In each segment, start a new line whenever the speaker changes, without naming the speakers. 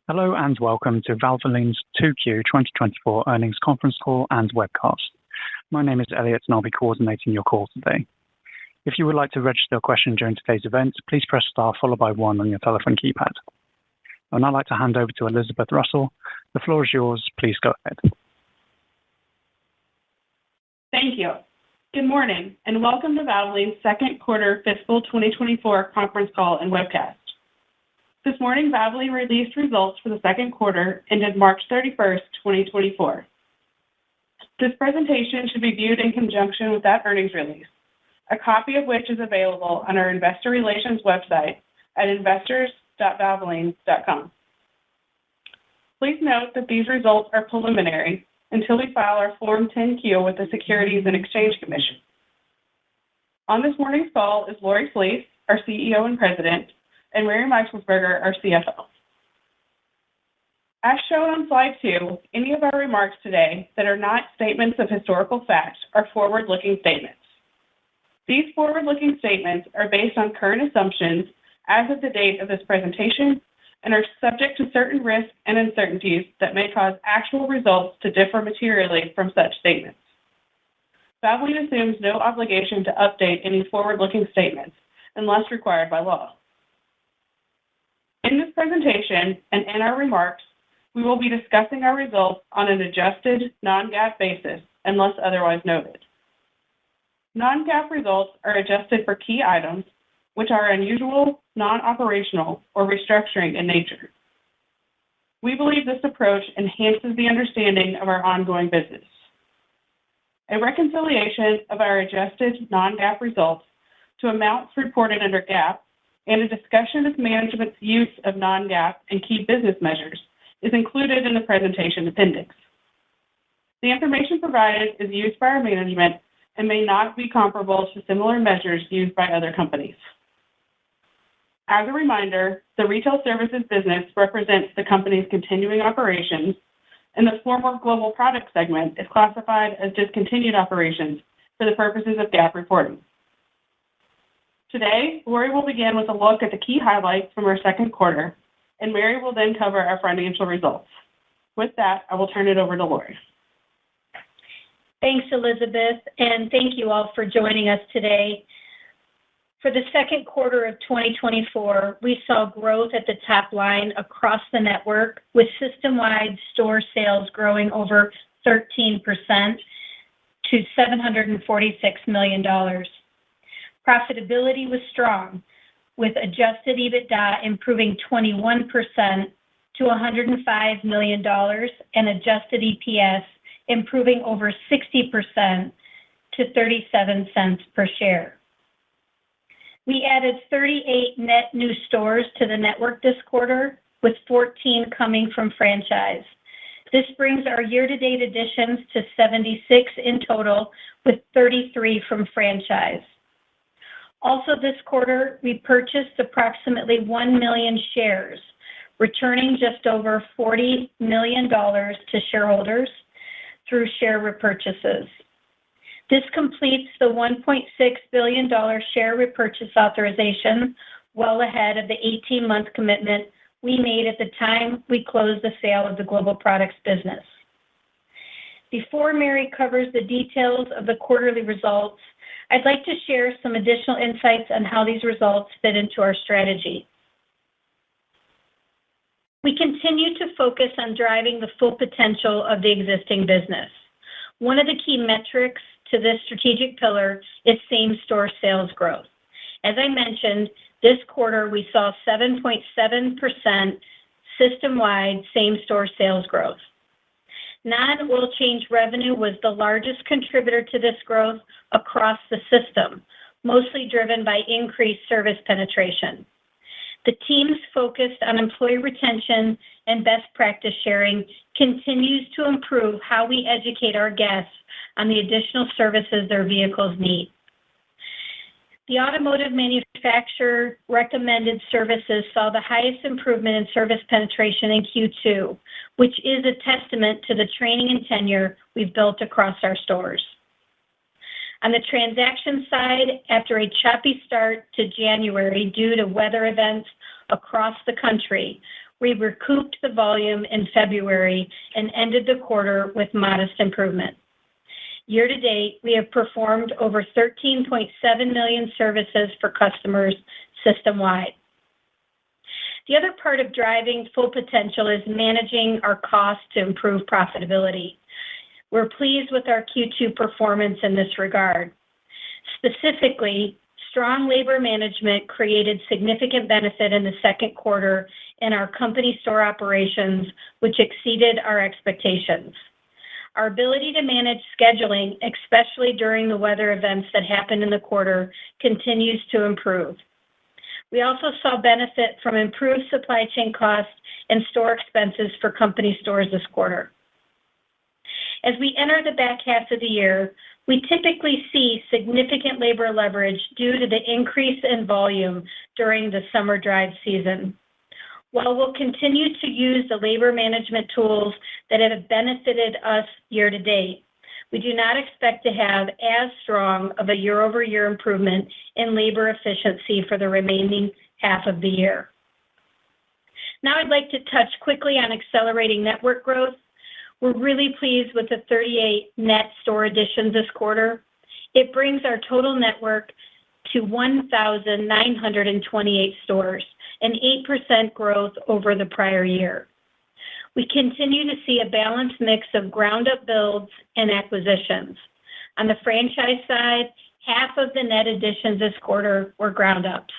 Hello and welcome to Valvoline's 2Q 2024 earnings conference call and webcast. My name is Elliot and I'll be coordinating your call today. If you would like to register a question during today's event, please press star followed by 1 on your telephone keypad. I would now like to hand over to Elizabeth Russell. The floor is yours. Please go ahead.
Thank you. Good morning and welcome to Valvoline's second quarter fiscal 2024 conference call and webcast. This morning, Valvoline released results for the second quarter ended March 31st, 2024. This presentation should be viewed in conjunction with that earnings release, a copy of which is available on our investor relations website at investors.valvoline.com. Please note that these results are preliminary until we file our Form 10-Q with the Securities and Exchange Commission. On this morning's call is Lori Flees, our CEO and President, and Mary Meixelsperger, our CFO. As shown on slide 2, any of our remarks today that are not statements of historical fact are forward-looking statements. These forward-looking statements are based on current assumptions as of the date of this presentation and are subject to certain risks and uncertainties that may cause actual results to differ materially from such statements. Valvoline assumes no obligation to update any forward-looking statements unless required by law. In this presentation and in our remarks, we will be discussing our results on an adjusted non-GAAP basis unless otherwise noted. Non-GAAP results are adjusted for key items which are unusual, non-operational, or restructuring in nature. We believe this approach enhances the understanding of our ongoing business. A reconciliation of our adjusted non-GAAP results to amounts reported under GAAP and a discussion of management's use of non-GAAP and key business measures is included in the presentation appendix. The information provided is used by our management and may not be comparable to similar measures used by other companies. As a reminder, the retail services business represents the company's continuing operations, and the former global product segment is classified as discontinued operations for the purposes of GAAP reporting. Today, Lori will begin with a look at the key highlights from our second quarter, and Mary will then cover our financial results. With that, I will turn it over to Lori.
Thanks, Elizabeth, and thank you all for joining us today. For the second quarter of 2024, we saw growth at the top line across the network, with system-wide store sales growing over 13% to $746 million. Profitability was strong, with adjusted EBITDA improving 21% to $105 million and adjusted EPS improving over 60% to 37 cents per share. We added 38 net new stores to the network this quarter, with 14 coming from franchise. This brings our year-to-date additions to 76 in total, with 33 from franchise. Also this quarter, we purchased approximately 1 million shares, returning just over $40 million to shareholders through share repurchases. This completes the $1.6 billion share repurchase authorization, well ahead of the 18-month commitment we made at the time we closed the sale of the global products business. Before Mary covers the details of the quarterly results, I'd like to share some additional insights on how these results fit into our strategy. We continue to focus on driving the full potential of the existing business. One of the key metrics to this strategic pillar is same-store sales growth. As I mentioned, this quarter we saw 7.7% system-wide same-store sales growth. Non-oil change revenue was the largest contributor to this growth across the system, mostly driven by increased service penetration. The team's focus on employee retention and best practice sharing continues to improve how we educate our guests on the additional services their vehicles need. The automotive manufacturer recommended services saw the highest improvement in service penetration in Q2, which is a testament to the training and tenure we've built across our stores. On the transaction side, after a choppy start to January due to weather events across the country, We recouped the volume in February and ended the quarter with modest improvement. Year to date, we have performed over 13.7 million services for customers system-wide. The other part of driving full potential is managing our costs to improve profitability. We're pleased with our Q2 performance in this regard. Specifically, strong labor management created significant benefit in the second quarter in our company store operations, which exceeded our expectations. Our ability to manage scheduling, especially during the weather events that happened in the quarter, continues to improve. We also saw benefit from improved supply chain costs and store expenses for company stores this quarter. As we enter the back half of the year, we typically see significant labor leverage due to the increase in volume during the summer drive season. While we'll continue to use the labor management tools that have benefited us year to date, we do not expect to have as strong of a year-over-year improvement in labor efficiency for the remaining half of the year. Now I'd like to touch quickly on accelerating network growth. We're really pleased with the 38 net store additions this quarter. It brings our total network to 1,928 stores, an 8% growth over the prior year. We continue to see a balanced mix of ground-up builds and acquisitions. On the franchise side, half of the net additions this quarter were ground-ups.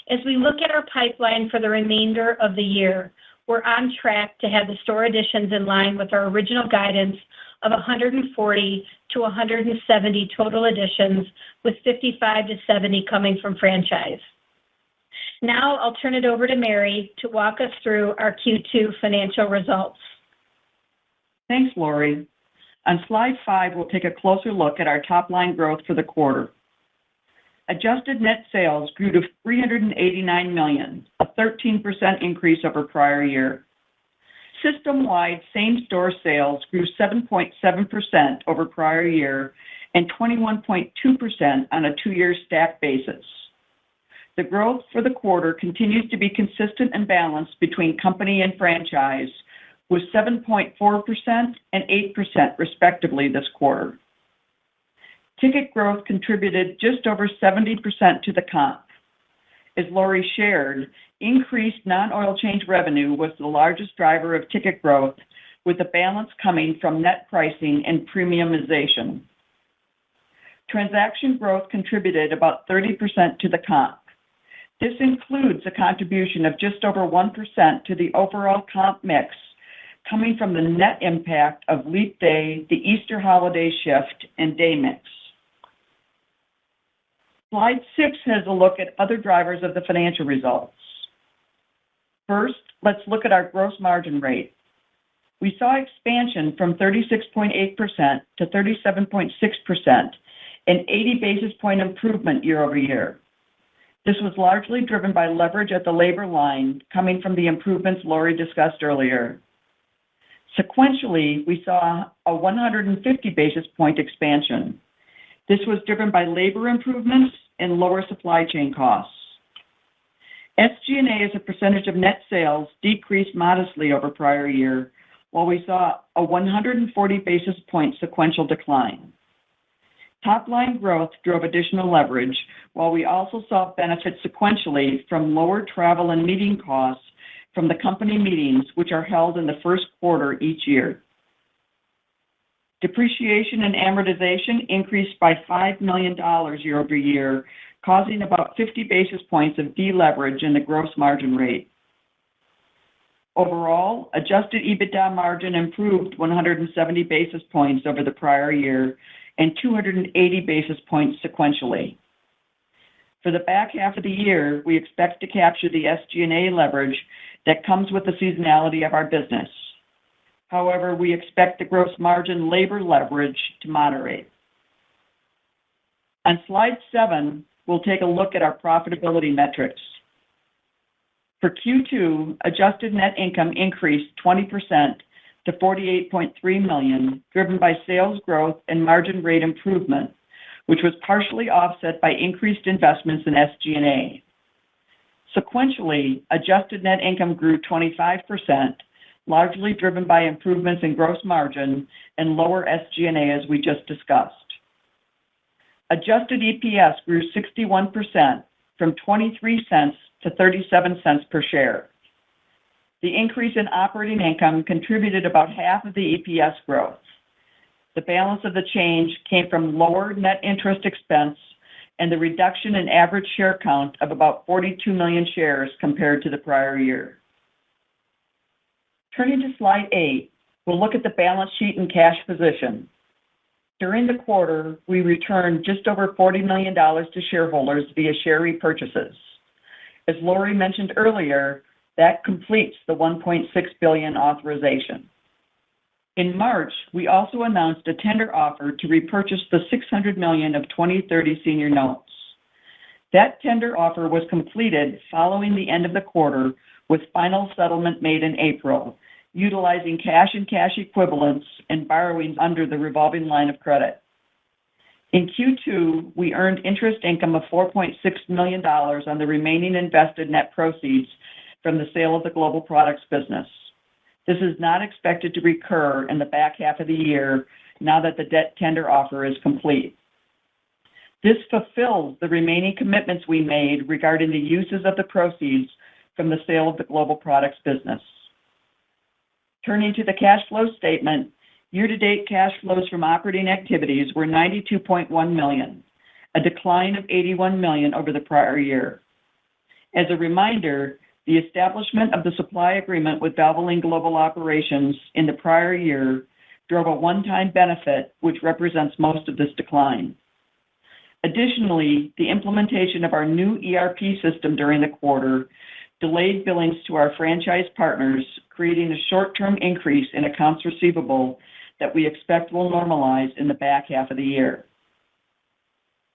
As we look at our pipeline for the remainder of the year, we're on track to have the store additions in line with our original guidance of 140 to 170 total additions, with 55 to 70 coming from franchise. Now I'll turn it over to Mary to walk us through our Q2 financial results.
Thanks, Lori. On slide 5, we'll take a closer look at our top-line growth for the quarter. Adjusted net sales grew to $389 million, a 13% increase over prior year. System-wide same-store sales grew 7.7% over prior year and 21.2% on a 2-year stack basis. The growth for the quarter continues to be consistent and balanced between company and franchise, with 7.4% and 8% respectively this quarter. Ticket growth contributed just over 70% to the comp. As Lori shared, increased non-oil change revenue was the largest driver of ticket growth, with the balance coming from net pricing and premiumization. Transaction growth contributed about 30% to the comp. This includes a contribution of just over 1% to the overall comp mix, coming from the net impact of leap day, the Easter holiday shift, and day mix. Slide 6 has a look at other drivers of the financial results. First, let's look at our gross margin rate. We saw expansion from 36.8% to 37.6%, an 80 basis point improvement year over year. This was largely driven by leverage at the labor line coming from the improvements Lori discussed earlier. Sequentially, we saw a 150 basis point expansion. This was driven by labor improvements and lower supply chain costs. SG&A as a percentage of net sales decreased modestly over prior year, while we saw a 140 basis point sequential decline. Top-line growth drove additional leverage, while we also saw benefits sequentially from lower travel and meeting costs from the company meetings, which are held in the first quarter each year. Depreciation and amortization increased by $5 million year over year, causing about 50 basis points of deleverage in the gross margin rate. Overall, adjusted EBITDA margin improved 170 basis points over the prior year and 280 basis points sequentially. For the back half of the year, we expect to capture the SG&A leverage that comes with the seasonality of our business. However, we expect the gross margin labor leverage to moderate. On slide 7, we'll take a look at our profitability metrics. For Q2, adjusted net income increased 20% to $48.3 million, driven by sales growth and margin rate improvement, which was partially offset by increased investments in SG&A. Sequentially, adjusted net income grew 25%, largely driven by improvements in gross margin and lower SG&A, as we just discussed. Adjusted EPS grew 61% from 23 cents to 37 cents per share. The increase in operating income contributed about half of the EPS growth. The balance of the change came from lower net interest expense and the reduction in average share count of about 42 million shares compared to the prior year. Turning to slide 8, we'll look at the balance sheet and cash position. During the quarter, we returned just over $40 million to shareholders via share repurchases. As Lori mentioned earlier, that completes the $1.6 billion authorization. In March, we also announced a tender offer to repurchase the $600 million of 2030 senior notes. That tender offer was completed following the end of the quarter, with final settlement made in April, utilizing cash and cash equivalents and borrowings under the revolving line of credit. In Q2, we earned interest income of $4.6 million on the remaining invested net proceeds from the sale of the global products business. This is not expected to recur in the back half of the year now that the debt tender offer is complete. This fulfills the remaining commitments we made regarding the uses of the proceeds from the sale of the global products business. Turning to the cash flow statement, year-to-date cash flows from operating activities were $92.1 million, a decline of $81 million over the prior year. As a reminder, the establishment of the supply agreement with Valvoline Global Operations in the prior year drove a one-time benefit, which represents most of this decline. Additionally, the implementation of our new ERP system during the quarter delayed billings to our franchise partners, creating a short-term increase in accounts receivable that we expect will normalize in the back half of the year.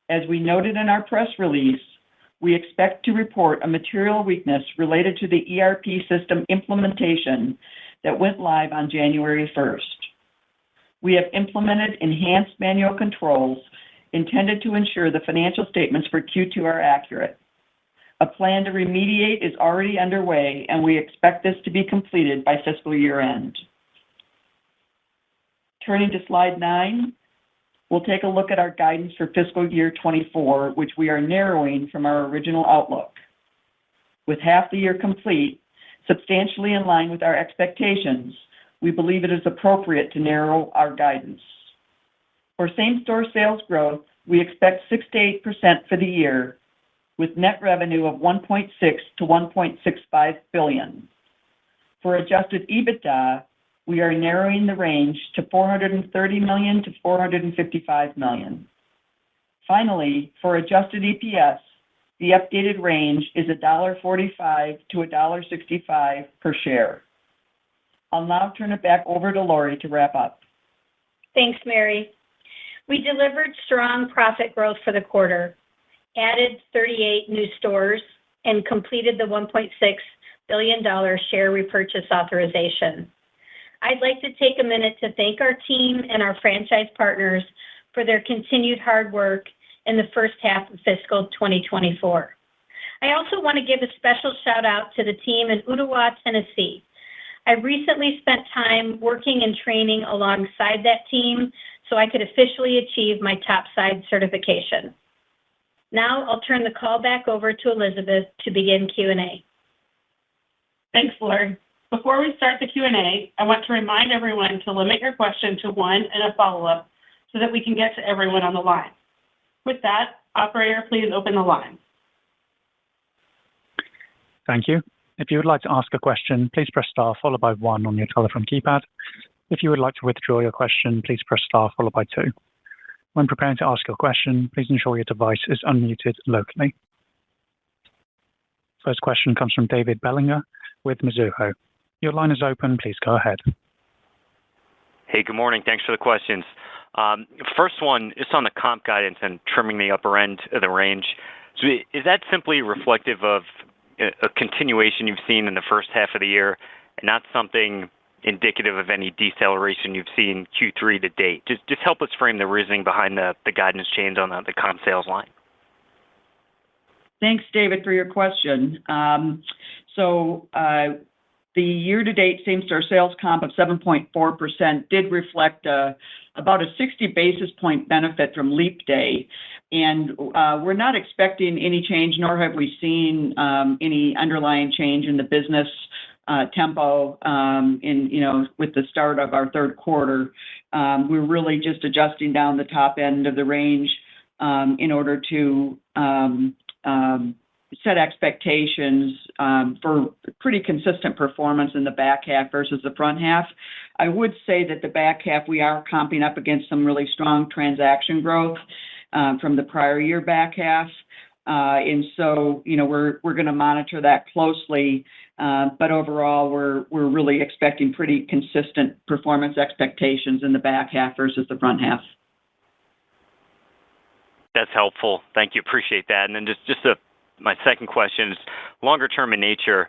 As we noted in our press release, we expect to report a material weakness related to the ERP system implementation that went live on January 1st. We have implemented enhanced manual controls intended to ensure the financial statements for Q2 are accurate. A plan to remediate is already underway, and we expect this to be completed by fiscal year end. Turning to slide 9, we'll take a look at our guidance for fiscal year 24, which we are narrowing from our original outlook. With half the year complete, substantially in line with our expectations, we believe it is appropriate to narrow our guidance. For same-store sales growth, we expect 6 to 8% for the year, with net revenue of $1.6 to $1.65 billion. For adjusted EBITDA, we are narrowing the range to $430 million to $455 million. Finally, for adjusted EPS, the updated range is $1.45 to $1.65 per share. I'll now turn it back over to Lori to wrap up.
Thanks, Mary. We delivered strong profit growth for the quarter, added 38 new stores, and completed the $1.6 billion share repurchase authorization. I'd like to take a minute to thank our team and our franchise partners for their continued hard work in the first half of fiscal 2024. I also want to give a special shout out to the team in Ottawa, Tennessee. I recently spent time working and training alongside that team so I could officially achieve my topside certification. Now I'll turn the call back over to Elizabeth to begin Q&A.
Thanks, Lori. Before we start the Q&A, I want to remind everyone to limit your question to one and a follow-up so that we can get to everyone on the line. With that, operator, please open the line.
Thank you. If you would like to ask a question, please press star followed by 1 on your telephone keypad. If you would like to withdraw your question, please press star followed by 2. When preparing to ask your question, please ensure your device is unmuted locally. First question comes from David Bellinger with Mizuho. Your line is open. Please go ahead.
Hey, good morning. Thanks for the questions. First one is on the comp guidance and trimming the upper end of the range. So is that simply reflective of a continuation you've seen in the first half of the year and not something indicative of any deceleration you've seen Q3 to date? Just help us frame the reasoning behind the guidance change on the comp sales line.
Thanks, David, for your question. The year-to-date same-store sales comp of 7.4% did reflect about a 60 basis point benefit from leap day. And we're not expecting any change, nor have we seen any underlying change in the business tempo with the start of our third quarter. We're really just adjusting down the top end of the range in order to set expectations for pretty consistent performance in the back half versus the front half. I would say that the back half, we are comping up against some really strong transaction growth from the prior year back half. And so, we're going to monitor that closely. But overall, we're really expecting pretty consistent performance expectations in the back half versus the front half.
That's helpful. Thank you. Appreciate that. And then my second question is longer term in nature.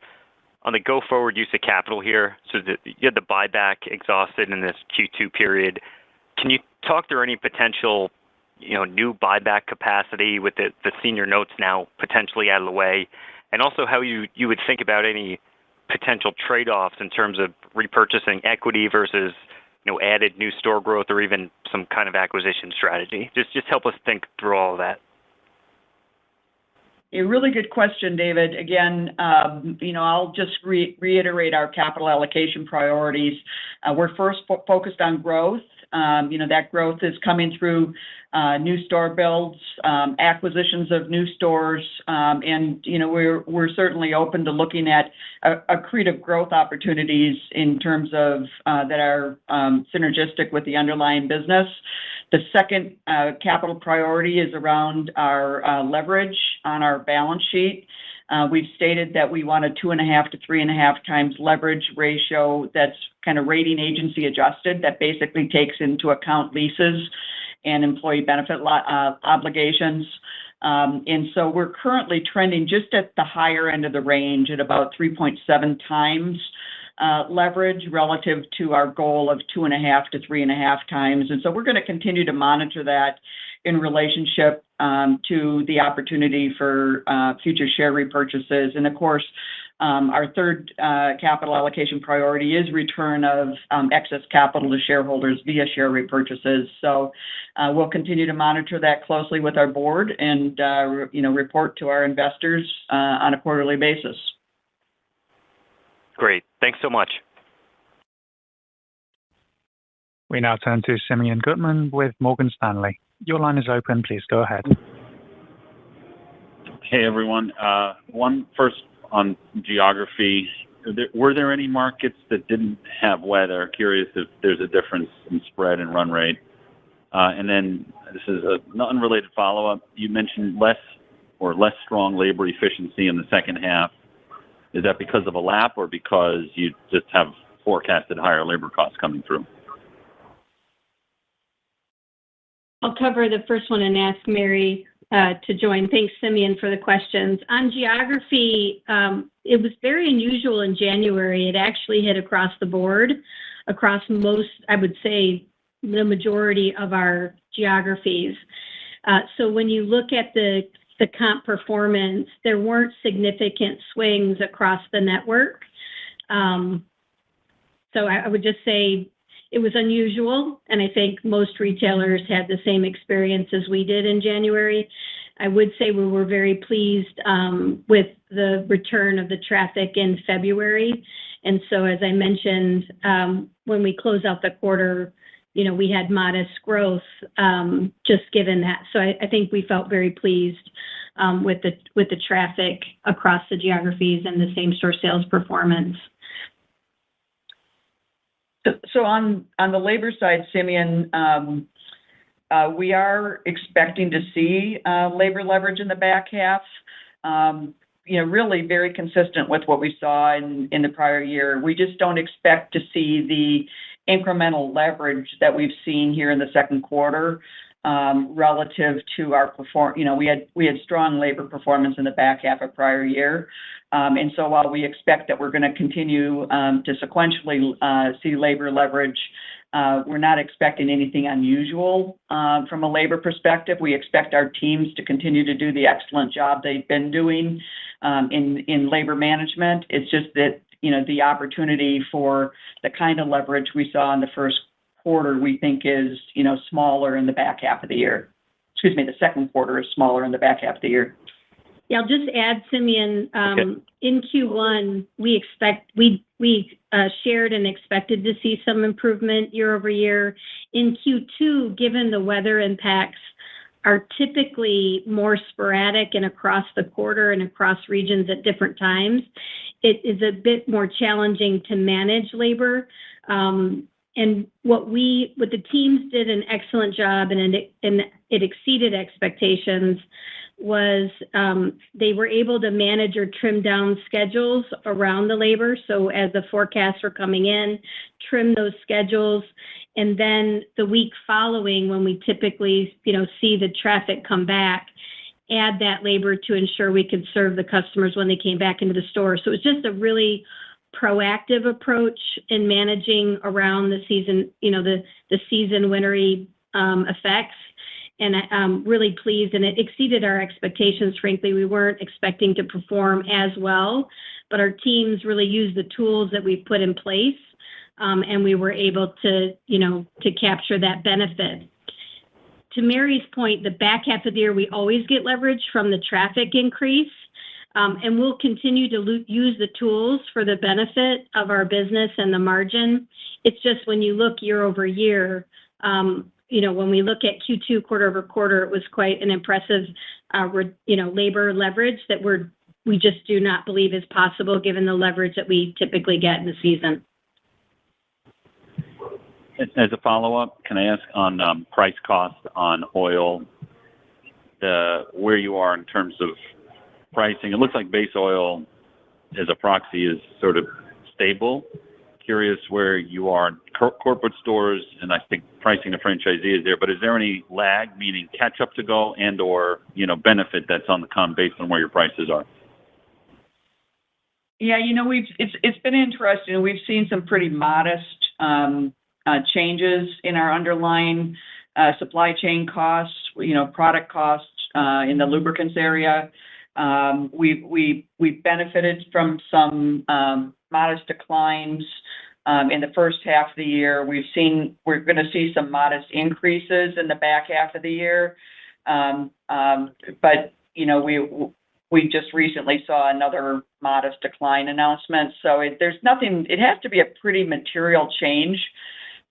On the go forward use of capital here, so that you had the buyback exhausted in this Q2 period. Can you talk through any potential, new buyback capacity with the senior notes now potentially out of the way, and also how you would think about any potential trade-offs in terms of repurchasing equity versus added new store growth or even some kind of acquisition strategy? Just help us think through all of that.
A really good question, David. Again, I'll just reiterate our capital allocation priorities. We're first focused on growth. That growth is coming through new store builds, acquisitions of new stores, and we're certainly open to looking at accretive growth opportunities in terms of that are synergistic with the underlying business. The second capital priority is around our leverage on our balance sheet. We've stated that we want a 2.5 to 3.5 times leverage ratio that's kind of rating agency adjusted, that basically takes into account leases and employee benefit obligations. And so we're currently trending just at the higher end of the range at about 3.7 times leverage relative to our goal of 2.5 to 3.5 times. And so we're going to continue to monitor that in relationship to the opportunity for future share repurchases. And of course, our third capital allocation priority is return of excess capital to shareholders via share repurchases. So we'll continue to monitor that closely with our board and report to our investors on a quarterly basis.
Great. Thanks so much.
We now turn to Simeon Gutman with Morgan Stanley. Your line is open. Please go ahead.
Hey, everyone. One first on geography. Were there any markets that didn't have weather? Curious if there's a difference in spread and run rate. And then this is an unrelated follow-up. You mentioned less strong labor efficiency in the second half. Is that because of a lap or because you just have forecasted higher labor costs coming through?
I'll cover the first one and ask Mary to join. Thanks, Simeon, for the questions. On geography, it was very unusual in January. It actually hit across the board, across most, I would say, the majority of our geographies. So when you look at the comp performance, there weren't significant swings across the network. So I would just say it was unusual, and I think most retailers had the same experience as we did in January. I would say we were very pleased with the return of the traffic in February. And so, as I mentioned, when we close out the quarter, we had modest growth just given that. So I think we felt very pleased with the traffic across the geographies and the same-store sales performance.
So on the labor side, Simeon, we are expecting to see labor leverage in the back half. Really very consistent with what we saw in the prior year. We just don't expect to see the incremental leverage that we've seen here in the second quarter relative to our we had strong labor performance in the back half of prior year. And so while we expect that we're going to continue to sequentially see labor leverage, we're not expecting anything unusual from a labor perspective. We expect our teams to continue to do the excellent job they've been doing in labor management. It's just that, the opportunity for the kind of leverage we saw in the first quarter, we think is, smaller in the back half of the year. Excuse me, the second quarter is smaller in the back half of the year.
Yeah, I'll just add, Simeon,
Okay.
in Q1, we shared and expected to see some improvement year over year. In Q2, given the weather impacts are typically more sporadic and across the quarter and across regions at different times, it is a bit more challenging to manage labor. And what the teams did an excellent job, and it exceeded expectations, was they were able to manage or trim down schedules around the labor. So as the forecasts were coming in, trim those schedules. And then the week following, when we typically, see the traffic come back, add that labor to ensure we could serve the customers when they came back into the store. So it was just a really proactive approach in managing around the season, the season wintry effects. And I'm really pleased, and it exceeded our expectations. Frankly, we weren't expecting to perform as well, but our teams really used the tools that we put in place, and we were able to capture that benefit. To Mary's point, the back half of the year, we always get leverage from the traffic increase, and we'll continue to use the tools for the benefit of our business and the margin. It's just when you look year over year, when we look at Q2 quarter over quarter, it was quite an impressive, labor leverage that we just do not believe is possible given the leverage that we typically get in the season.
As a follow-up, can I ask on price cost on oil, where you are in terms of pricing? It looks like base oil as a proxy is sort of stable. Curious where you are in corporate stores, and I think pricing to franchisee is there, but is there any lag, meaning catch up to go and or, benefit that's on the come based on where your prices are?
Yeah, it's been interesting. We've seen some pretty modest changes in our underlying supply chain costs, product costs in the lubricants area. We've benefited from some modest declines in the first half of the year. We're going to see some modest increases in the back half of the year. But we just recently saw another modest decline announcement. So there's nothing. It has to be a pretty material change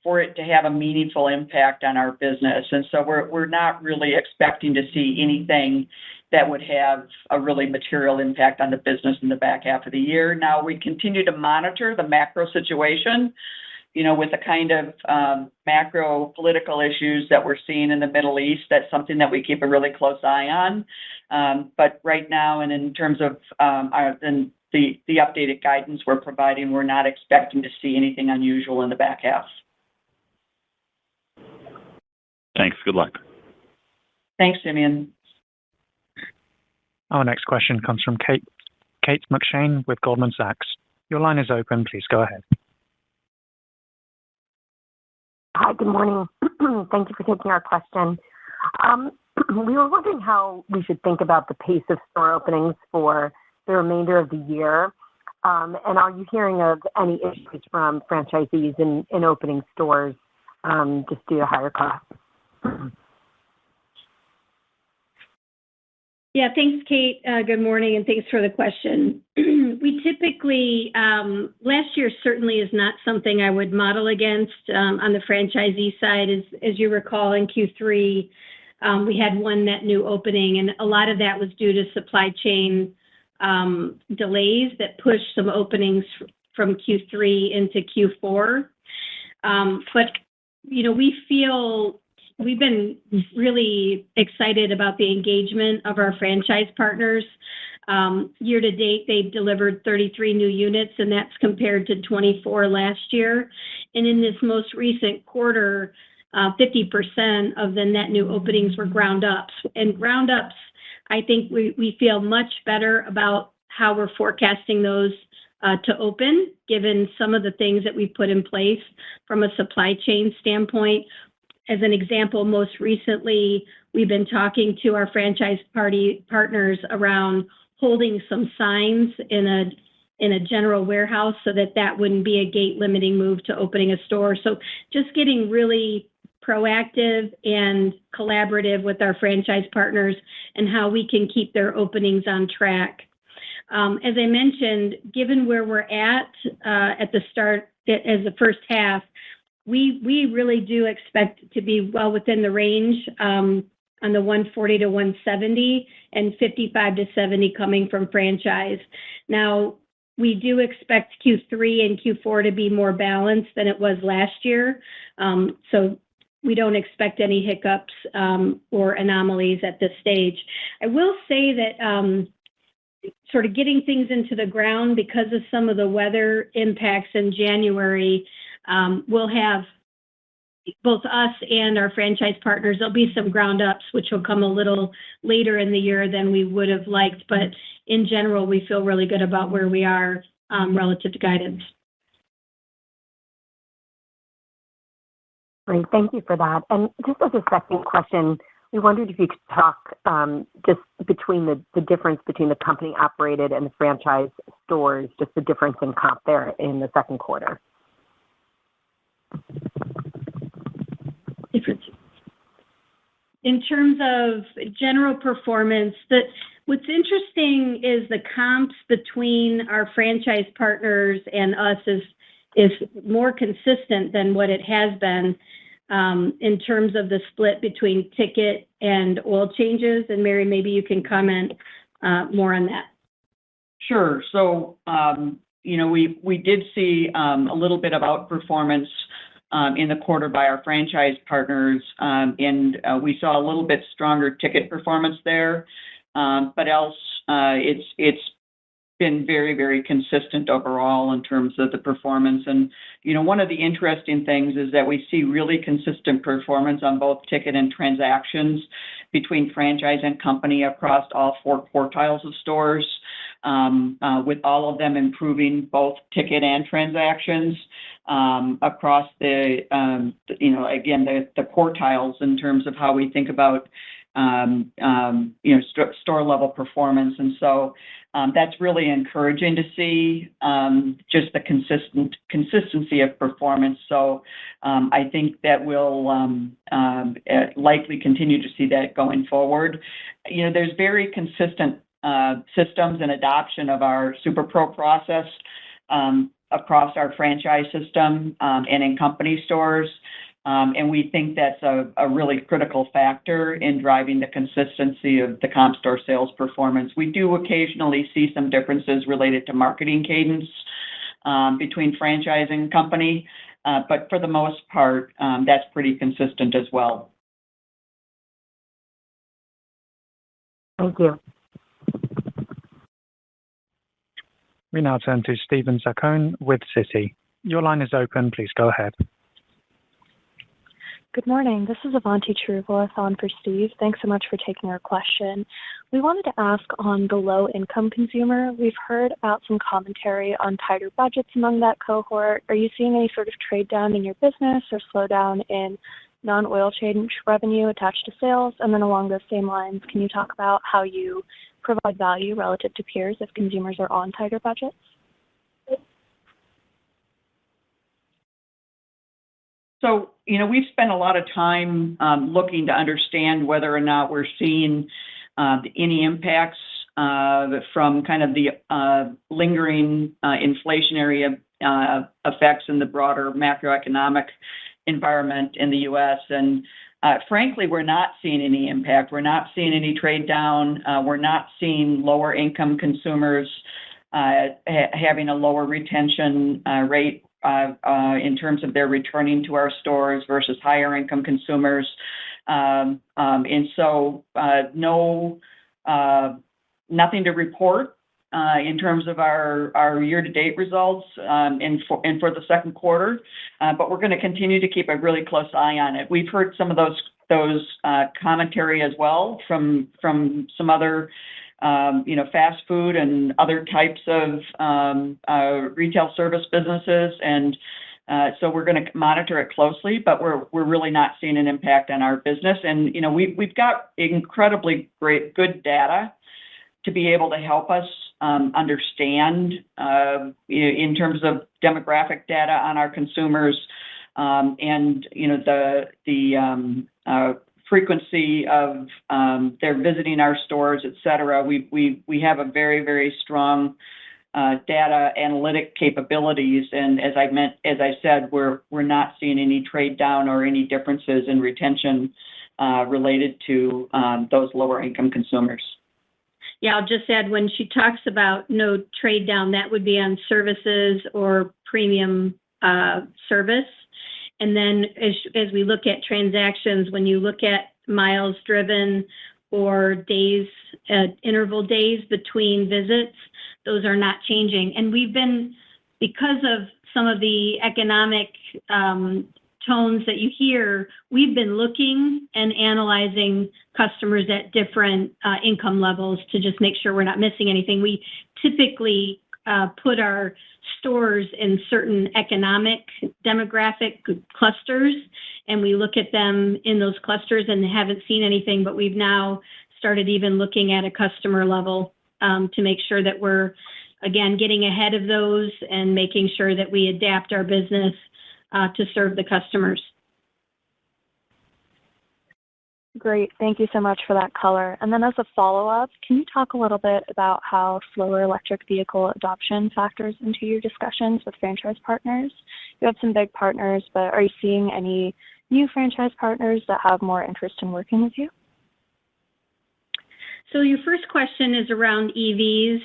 for it to have a meaningful impact on our business. And so we're not really expecting to see anything that would have a really material impact on the business in the back half of the year. Now, we continue to monitor the macro situation, with the kind of macro political issues that we're seeing in the Middle East. That's something that we keep a really close eye on. But right now, and in terms of the updated guidance we're providing, we're not expecting to see anything unusual in the back half.
Thanks. Good luck.
Thanks, Simeon.
Our next question comes from Kate McShane with Goldman Sachs. Your line is open. Please go ahead.
Hi, good morning. Thank you for taking our question. We were wondering how we should think about the pace of store openings for the remainder of the year. And are you hearing of any issues from franchisees in opening stores just due to higher costs?
Yeah, thanks, Kate. Good morning, and thanks for the question. We typically, last year certainly is not something I would model against on the franchisee side. As you recall, in Q3, we had one net new opening, and a lot of that was due to supply chain delays that pushed some openings from Q3 into Q4. But, we've been really excited about the engagement of our franchise partners. Year to date, they've delivered 33 new units, and that's compared to 24 last year. And in this most recent quarter, 50% of the net new openings were ground ups. And ground ups, I think we feel much better about how we're forecasting those to open, given some of the things that we put in place from a supply chain standpoint. As an example, most recently, we've been talking to our franchise partners around holding some signs in a general warehouse so that wouldn't be a gate limiting move to opening a store. So just getting really proactive and collaborative with our franchise partners and how we can keep their openings on track. As I mentioned, given where we're at the start as the first half, we really do expect to be well within the range on the 140 to 170 and 55 to 70 coming from franchise. Now, we do expect Q3 and Q4 to be more balanced than it was last year. So we don't expect any hiccups or anomalies at this stage. I will say that sort of getting things into the ground because of some of the weather impacts in January, we'll have both us and our franchise partners, there'll be some ground ups, which will come a little later in the year than we would have liked. But in general, we feel really good about where we are relative to guidance.
Great, thank you for that. And just as a second question, we wondered if you could talk just between the difference between the company operated and the franchise stores, just the difference in comp there in the second quarter.
Difference. In terms of general performance, what's interesting is the comps between our franchise partners and us is more consistent than what it has been in terms of the split between ticket and oil changes. And Mary, maybe you can comment more on that.
Sure. So, we did see a little bit of outperformance in the quarter by our franchise partners, and we saw a little bit stronger ticket performance there. But else, it's been very, very consistent overall in terms of the performance. And, one of the interesting things is that we see really consistent performance on both ticket and transactions between franchise and company across all four quartiles of stores, with all of them improving both ticket and transactions across the quartiles in terms of how we think about store level performance. And so that's really encouraging to see just the consistency of performance. So I think that we'll likely continue to see that going forward. There's very consistent systems and adoption of our Super Pro process across our franchise system and in company stores. And we think that's a really critical factor in driving the consistency of the comp store sales performance. We do occasionally see some differences related to marketing cadence between franchise and company, but for the most part, that's pretty consistent as well.
Thank you.
We now turn to Steven Zaccone with Citi. Your line is open. Please go ahead.
Good morning. This is Avanti Cheruvallath on for Steve. Thanks so much for taking our question. We wanted to ask on the low-income consumer. We've heard about some commentary on tighter budgets among that cohort. Are you seeing any sort of trade down in your business or slowdown in non-oil change revenue attached to sales? And then along those same lines, can you talk about how you provide value relative to peers if consumers are on tighter budgets?
So, we've spent a lot of time looking to understand whether or not we're seeing any impacts from kind of the lingering inflationary effects in the broader macroeconomic environment in the U.S. And frankly, we're not seeing any impact. We're not seeing any trade down. We're not seeing lower income consumers having a lower retention rate in terms of their returning to our stores versus higher income consumers. And so nothing to report in terms of our year-to-date results and for the second quarter, but we're going to continue to keep a really close eye on it. We've heard some of those commentary as well from some other fast food and other types of retail service businesses. And so we're going to monitor it closely, but we're really not seeing an impact on our business. And, we've got incredibly good data to be able to help us understand in terms of demographic data on our consumers and, the frequency of their visiting our stores, et cetera. We have a very, very strong data analytic capabilities, and as I said, we're not seeing any trade down or any differences in retention related to those lower income consumers.
Yeah, I'll just add, when she talks about no trade down, that would be on services or premium service. And then as we look at transactions, when you look at miles driven or days, interval days between visits, those are not changing. And we've been, because of some of the economic tones that you hear, we've been looking and analyzing customers at different income levels to just make sure we're not missing anything. We typically put our stores in certain economic demographic clusters, and we look at them in those clusters and haven't seen anything, but we've now started even looking at a customer level to make sure that we're, again, getting ahead of those and making sure that we adapt our business to serve the customers.
Great. Thank you so much for that color. And then as a follow-up, can you talk a little bit about how slower electric vehicle adoption factors into your discussions with franchise partners? You have some big partners, but are you seeing any new franchise partners that have more interest in working with you?
So your first question is around EVs.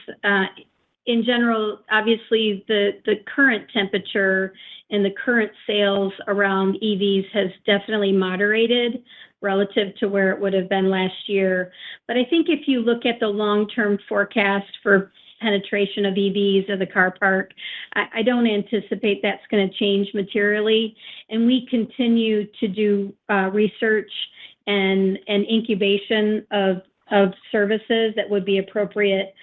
In general, obviously, the current temperature and the current sales around EVs has definitely moderated relative to where it would have been last year. But I think if you look at the long-term forecast for penetration of EVs of the car park, I don't anticipate that's going to change materially. And we continue to do research and incubation of services that would be appropriate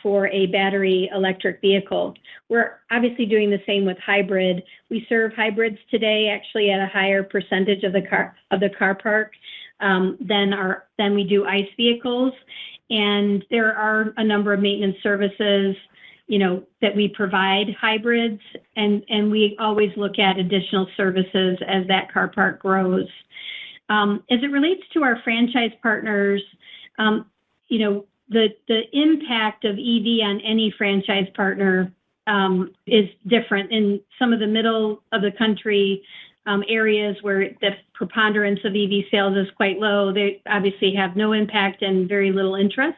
for a battery electric vehicle. We're obviously doing the same with hybrid. We serve hybrids today actually at a higher percentage of the car park than we do ICE vehicles. And there are a number of maintenance services, that we provide hybrids, and we always look at additional services as that car park grows. As it relates to our franchise partners, the impact of EV on any franchise partner is different. In some of the middle of the country areas where the preponderance of EV sales is quite low, they obviously have no impact and very little interest.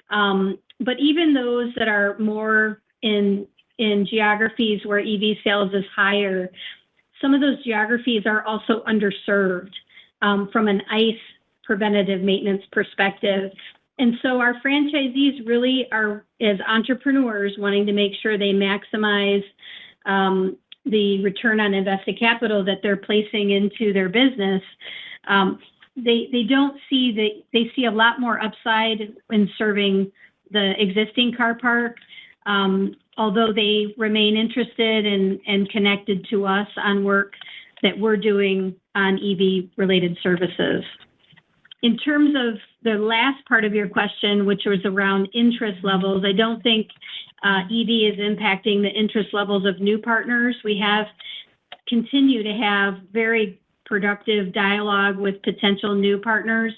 But even those that are more in geographies where EV sales is higher, some of those geographies are also underserved from an ICE preventative maintenance perspective. And so our franchisees really are, as entrepreneurs, wanting to make sure they maximize the return on invested capital that they're placing into their business. They don't see they see a lot more upside in serving the existing car park, although they remain interested and connected to us on work that we're doing on EV-related services. In terms of the last part of your question, which was around interest levels, I don't think EV is impacting the interest levels of new partners. We have continued to have very productive dialogue with potential new partners.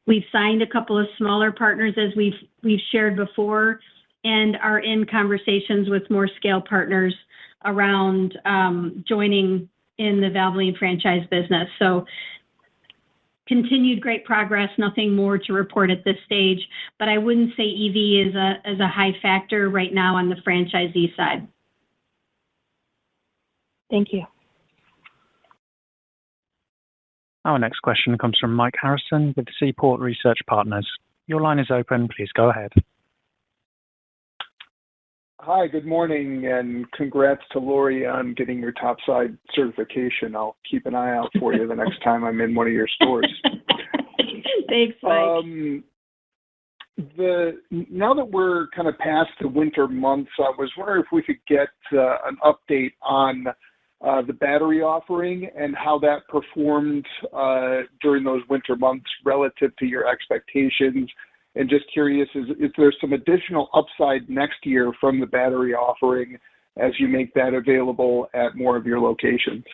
We've signed a couple of smaller partners, as we've shared before, and are in conversations with more scale partners around joining in the Valvoline franchise business. So continued great progress, nothing more to report at this stage, but I wouldn't say EV is a high factor right now on the franchisee side.
Thank you.
Our next question comes from Mike Harrison with Seaport Research Partners. Your line is open. Please go ahead.
Hi, good morning, and congrats to Lori on getting your topside certification. I'll keep an eye out for you the next time I'm in one of your stores.
Thanks, Mike.
now that we're kind of past the winter months, I was wondering if we could get an update on the battery offering and how that performed during those winter months relative to your expectations. And just curious, is there some additional upside next year from the battery offering as you make that available at more of your locations?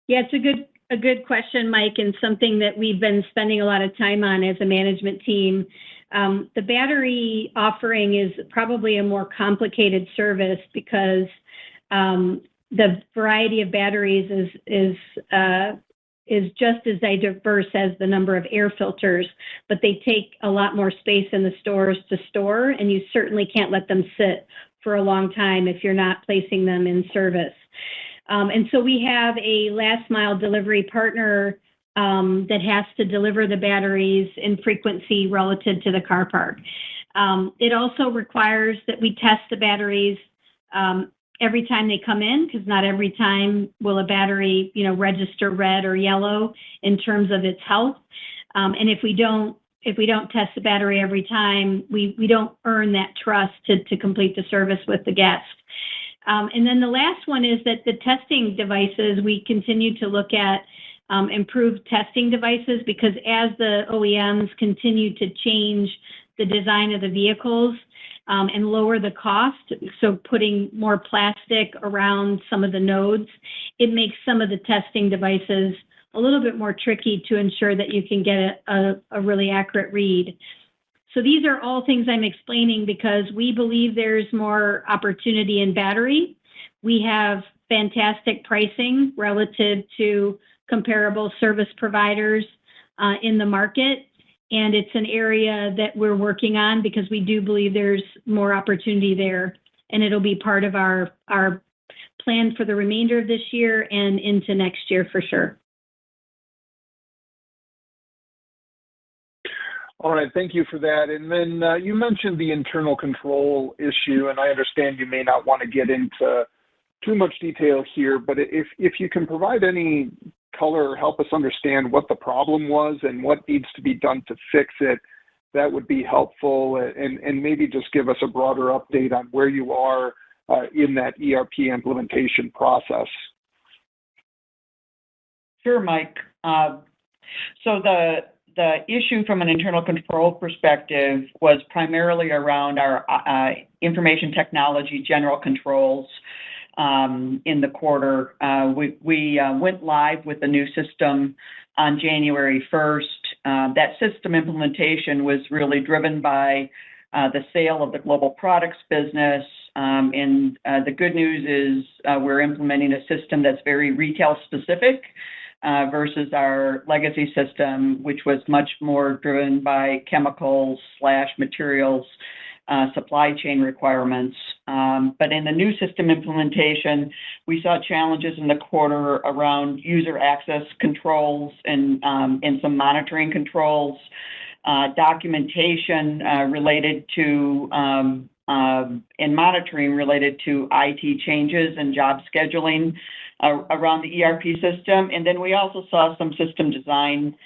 Yeah, it's a good question, Mike, and something that we've been spending a lot of time on as a management team. The battery offering is probably a more complicated service because the variety of batteries is just as diverse as the number of air filters, but they take a lot more space in the stores to store, and you certainly can't let them sit for a long time if you're not placing them in service. And so we have a last mile delivery partner that has to deliver the batteries in frequency relative to the car park. It also requires that we test the batteries every time they come in, because not every time will a battery, register red or yellow in terms of its health. And if we don't test the battery every time, we don't earn that trust to complete the service with the guest. And then the last one is that the testing devices, we continue to look at improved testing devices, because as the OEMs continue to change the design of the vehicles and lower the cost, so putting more plastic around some of the nodes, it makes some of the testing devices a little bit more tricky to ensure that you can get a really accurate read. So these are all things I'm explaining because we believe there's more opportunity in battery. We have fantastic pricing relative to comparable service providers in the market. And it's an area that we're working on because we do believe there's more opportunity there. And it'll be part of our plan for the remainder of this year and into next year for sure.
All right, thank you for that. And then you mentioned the internal control issue, and I understand you may not want to get into too much detail here, but if you can provide any color or help us understand what the problem was and what needs to be done to fix it, that would be helpful. And maybe just give us a broader update on where you are in that ERP implementation process.
Sure, Mike. So the issue from an internal control perspective was primarily around our information technology general controls in the quarter. We went live with the new system on January 1st. That system implementation was really driven by the sale of the global products business. And the good news is we're implementing a system that's very retail specific versus our legacy system, which was much more driven by chemicals/materials supply chain requirements. But in the new system implementation, we saw challenges in the quarter around user access controls and some monitoring controls, documentation related to and monitoring related to IT changes and job scheduling around the ERP system. And then we also saw some system design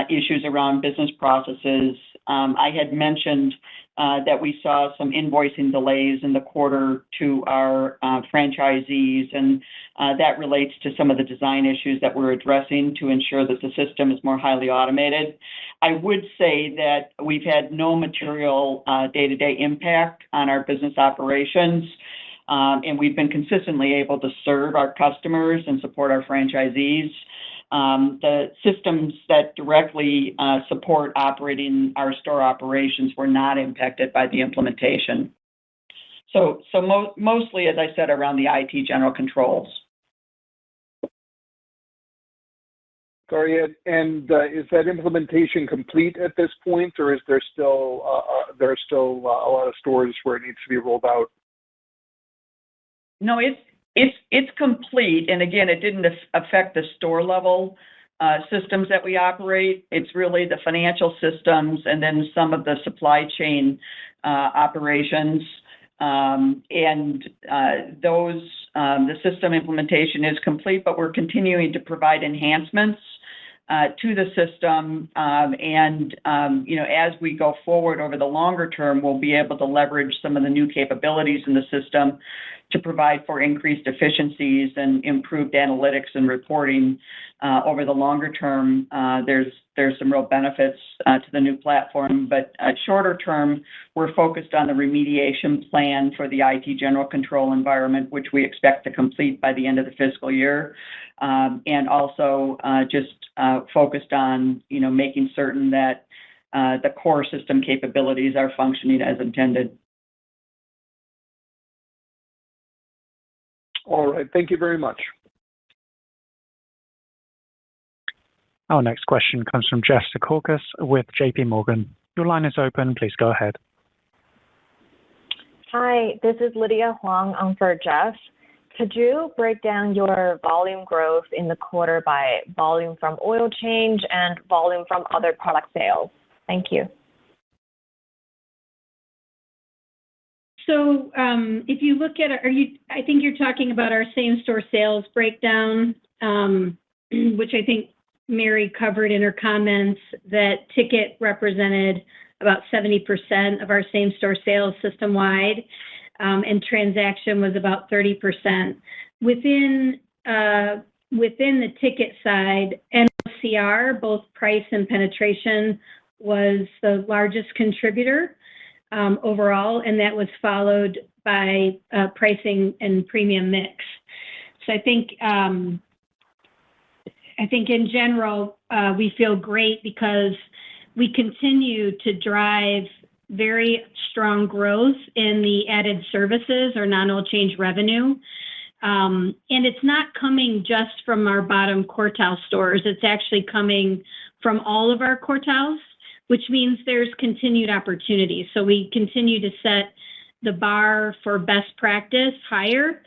issues around business processes. I had mentioned that we saw some invoicing delays in the quarter to our franchisees, and that relates to some of the design issues that we're addressing to ensure that the system is more highly automated. I would say that we've had no material day-to-day impact on our business operations, and we've been consistently able to serve our customers and support our franchisees. The systems that directly support operating our store operations were not impacted by the implementation. So mostly, as I said, around the IT general controls.
Sorry, and is that implementation complete at this point, or is there still a lot of stores where it needs to be rolled out?
No, it's complete, and again, it didn't affect the store level systems that we operate. It's really the financial systems and then some of the supply chain operations, and the system implementation is complete, but we're continuing to provide enhancements to the system. As we go forward over the longer term, we'll be able to leverage some of the new capabilities in the system to provide for increased efficiencies and improved analytics and reporting. Over the longer term, there's some real benefits to the new platform, but shorter term, we're focused on the remediation plan for the IT general control environment, which we expect to complete by the end of the fiscal year, and also just focused on making certain that the core system capabilities are functioning as intended.
All right. Thank you very much.
Our next question comes from Jeff Zekauskas with JP Morgan. Your line is open. Please go ahead.
Hi, this is Lydia Huang on for Jeff. Could you break down your volume growth in the quarter by volume from oil change and volume from other product sales? Thank you.
So if you look at, I think you're talking about our same-store sales breakdown, which I think Mary covered in her comments, that ticket represented about 70% of our same-store sales system-wide, and transaction was about 30%. Within the ticket side, NOCR, both price and penetration, was the largest contributor overall, and that was followed by pricing and premium mix. So I think in general, we feel great because we continue to drive very strong growth in the added services or non-oil change revenue. And it's not coming just from our bottom quartile stores. It's actually coming from all of our quartiles, which means there's continued opportunity. So we continue to set the bar for best practice higher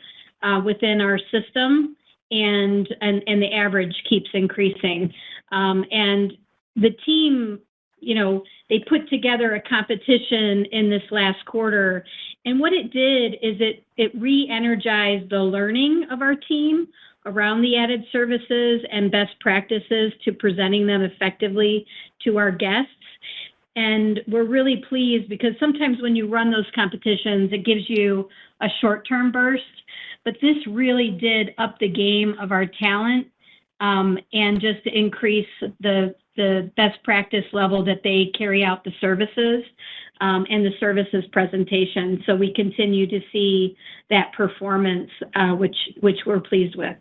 within our system, and the average keeps increasing. And the team, they put together a competition in this last quarter, and what it did is it re-energized the learning of our team around the added services and best practices to presenting them effectively to our guests. And we're really pleased because sometimes when you run those competitions, it gives you a short-term burst, but this really did up the game of our talent and just increase the best practice level that they carry out the services and the services presentation. So we continue to see that performance, which we're pleased with.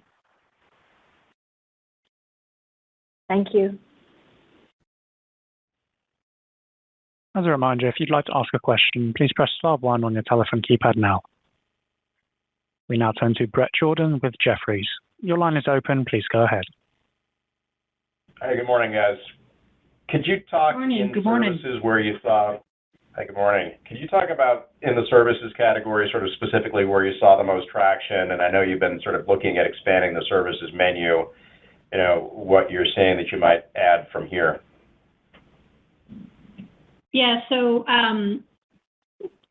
Thank you.
As a reminder, if you'd like to ask a question, please press star 1 on your telephone keypad now. We now turn to Brett Jordan with Jefferies. Your line is open. Please go ahead.
Hi, good morning, guys. Could you talk in services where you saw... Hi, good morning. Could you talk about in the services category, sort of specifically where you saw the most traction? And I know you've been sort of looking at expanding the services menu, what you're saying that you might add from here.
Yeah, so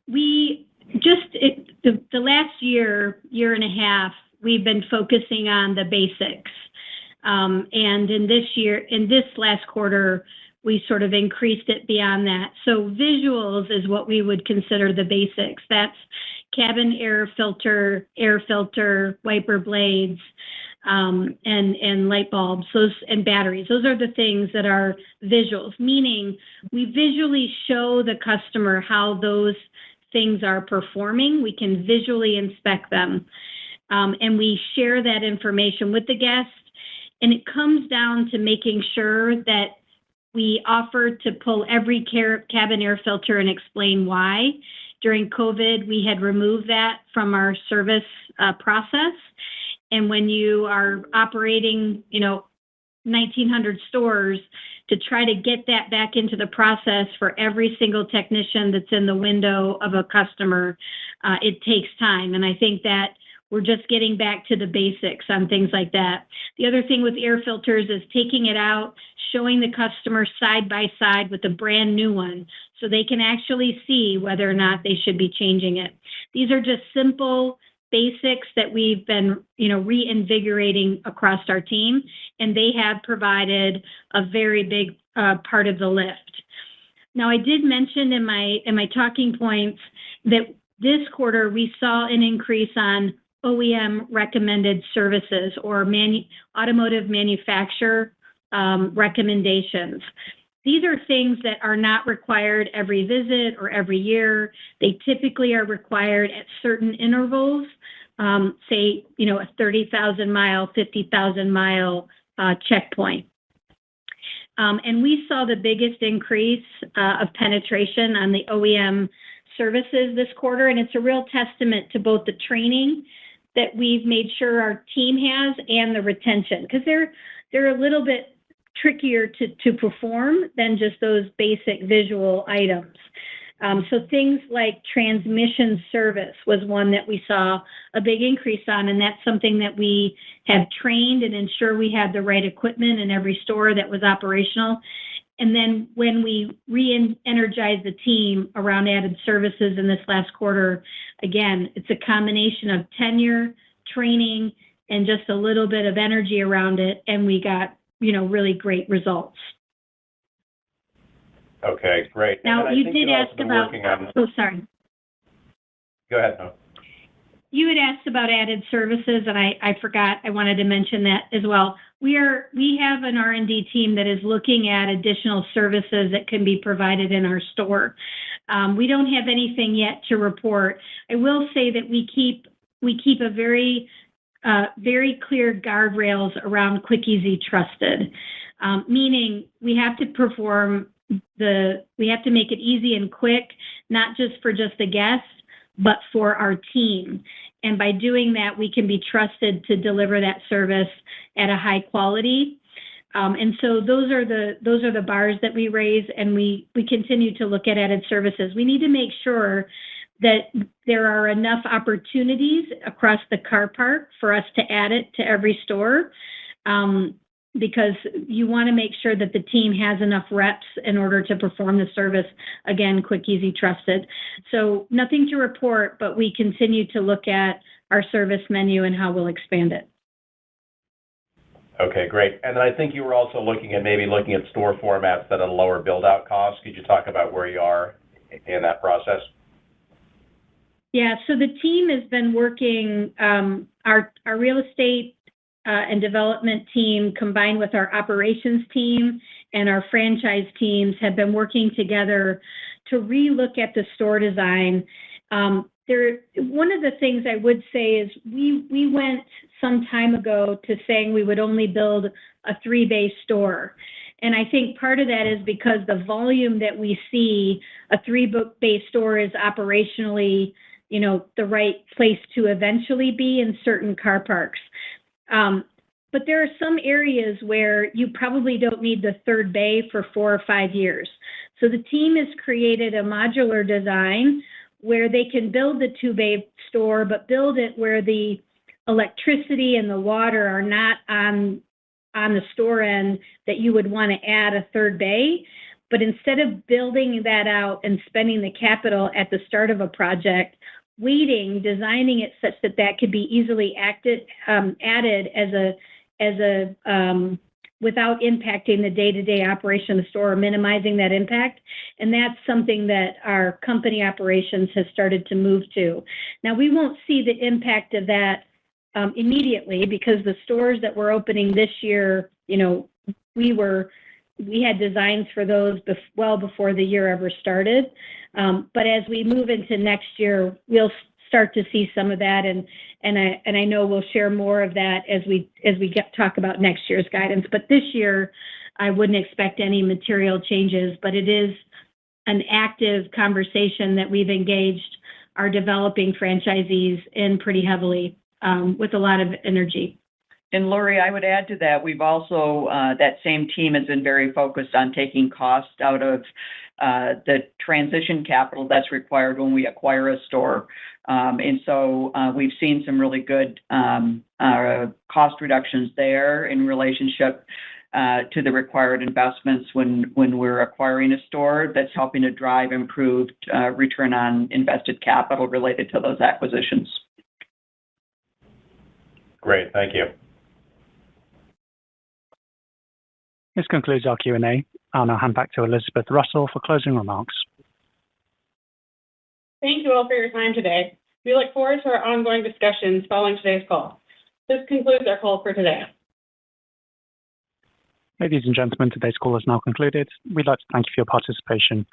we just, the last year and a half, we've been focusing on the basics. And in this last quarter, we sort of increased it beyond that. So visuals is what we would consider the basics. That's cabin air filter, wiper blades, and light bulbs, and batteries. Those are the things that are visuals, meaning we visually show the customer how those things are performing. We can visually inspect them, and we share that information with the guest. And it comes down to making sure that we offer to pull every cabin air filter and explain why. During COVID, we had removed that from our service process. And when you are operating, 1,900 stores, to try to get that back into the process for every single technician that's in the window of a customer, it takes time. And I think that we're just getting back to the basics on things like that. The other thing with air filters is taking it out, showing the customer side by side with a brand new one, so they can actually see whether or not they should be changing it. These are just simple basics that we've been, reinvigorating across our team, and they have provided a very big part of the lift. Now, I did mention in my talking points that this quarter we saw an increase on OEM recommended services or automotive manufacturer recommendations. These are things that are not required every visit or every year. They typically are required at certain intervals, say, a 30,000 mile, 50,000 mile checkpoint. And we saw the biggest increase of penetration on the OEM services this quarter, and it's a real testament to both the training that we've made sure our team has and the retention, because they're a little bit trickier to perform than just those basic visual items. So things like transmission service was one that we saw a big increase on, and that's something that we have trained and ensure we had the right equipment in every store that was operational. And then when we re-energized the team around added services in this last quarter, again, it's a combination of tenure, training, and just a little bit of energy around it, and we got really great results.
Okay, great.
Now, you did ask about... Oh, sorry.
Go ahead, no.
You had asked about added services, and I forgot. I wanted to mention that as well. We have an R&D team that is looking at additional services that can be provided in our store. We don't have anything yet to report. I will say that we keep a very clear guardrails around Quick, Easy, Trusted, meaning we have to we have to make it easy and quick, not just for the guest, but for our team. And by doing that, we can be trusted to deliver that service at a high quality. And so those are the bars that we raise, and we continue to look at added services. We need to make sure that there are enough opportunities across the car park for us to add it to every store, because you want to make sure that the team has enough reps in order to perform the service, again, Quick, Easy, Trusted. So nothing to report, but we continue to look at our service menu and how we'll expand it.
Okay, great. And then I think you were also looking at store formats that at a lower build-out cost. Could you talk about where you are in that process?
Yeah, so the team has been working, our real estate and development team combined with our operations team and our franchise teams have been working together to relook at the store design. One of the things I would say is we went some time ago to saying we would only build a 3-bay store. And I think part of that is because the volume that we see, a 3-bay store is operationally, the right place to eventually be in certain car parks. But there are some areas where you probably don't need the 3rd bay for 4 or 5 years. So the team has created a modular design where they can build the 2-bay store, but build it where the electricity and the water are not on the store end that you would want to add a 3rd bay. But instead of building that out and spending the capital at the start of a project, designing it such that could be easily added without impacting the day-to-day operation of the store or minimizing that impact. And that's something that our company operations has started to move to. Now, we won't see the impact of that immediately, because the stores that we're opening this year, we had designs for those well before the year ever started. But as we move into next year, we'll start to see some of that, and I know we'll share more of that as we talk about next year's guidance. But this year, I wouldn't expect any material changes, but it is an active conversation that we've engaged our developing franchisees in pretty heavily, with a lot of energy.
And Lori, I would add to that, we've also, that same team has been very focused on taking cost out of the transition capital that's required when we acquire a store. And so we've seen some really good cost reductions there in relationship to the required investments when we're acquiring a store, that's helping to drive improved return on invested capital related to those acquisitions.
Great. Thank you.
This concludes our Q&A. I'll now hand back to Elizabeth Russell for closing remarks.
Thank you all for your time today. We look forward to our ongoing discussions following today's call. This concludes our call for today.
Ladies and gentlemen, today's call is now concluded. We'd like to thank you for your participation.